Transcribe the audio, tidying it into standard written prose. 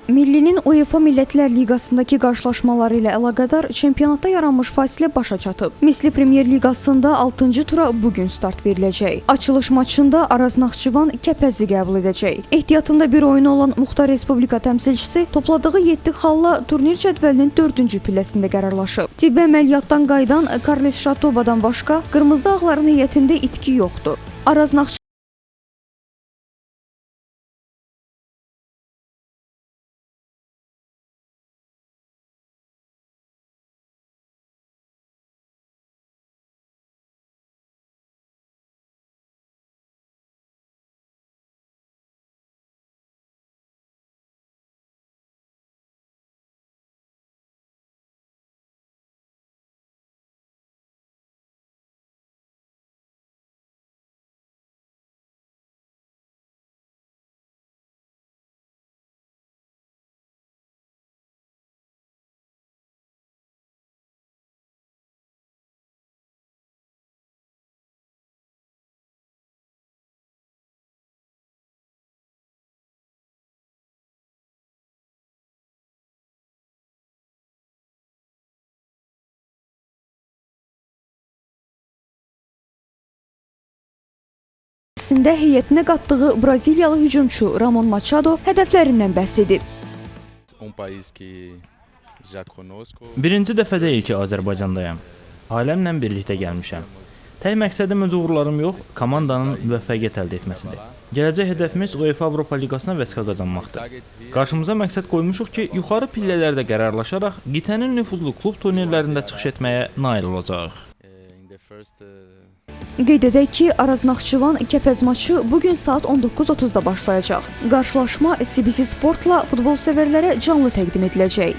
Millinin UEFA Millətlər Liqasındakı qarşılaşmaları ilə əlaqədar çempionatda yaranmış fasilə başa çatıb. Misli Premyer Liqasında 6-cı tura bugün start veriləcək. Açılış maçında Araz Naxçıvan Kəpəzi qəbul edəcək. Ehtiyatında bir oyunu olan Muxtar Respublika təmsilçisi topladığı 7 xalla turnir cədvəlinin 4-cü pilləsində qərarlaşıb. Tibbi əməliyyatdan qayıdan Karles Şatobadan başqa Qırmızı Ağların heyətində itki yoxdur. Araz Naxçıvan heyətinə qatdığı Braziliyalı hücumçu Ramon Machado hədəflərindən bəhs edib. Birinci dəfə deyil ki, Azərbaycandayam. Aləmlə birlikdə gəlmişəm. Tək məqsədim öz uğurlarım yox, komandanın müvəffəqiyyət əldə etməsidir. Gələcək hədəfimiz UEFA Avropa Liqasına vəsiqə qazanmaqdır. Qarşımıza məqsəd qoymuşuq ki, yuxarı pillələrdə qərarlaşaraq qitənin nüfuzlu klub turnirlərində çıxış etməyə nail olacağıq. Qeyd edək ki, Araz Naxçıvan Kəpəz maçı bugün saat 19:30-da başlayacaq. Qarşılaşma CBC Sportla futbol sevərlərə canlı təqdim ediləcək.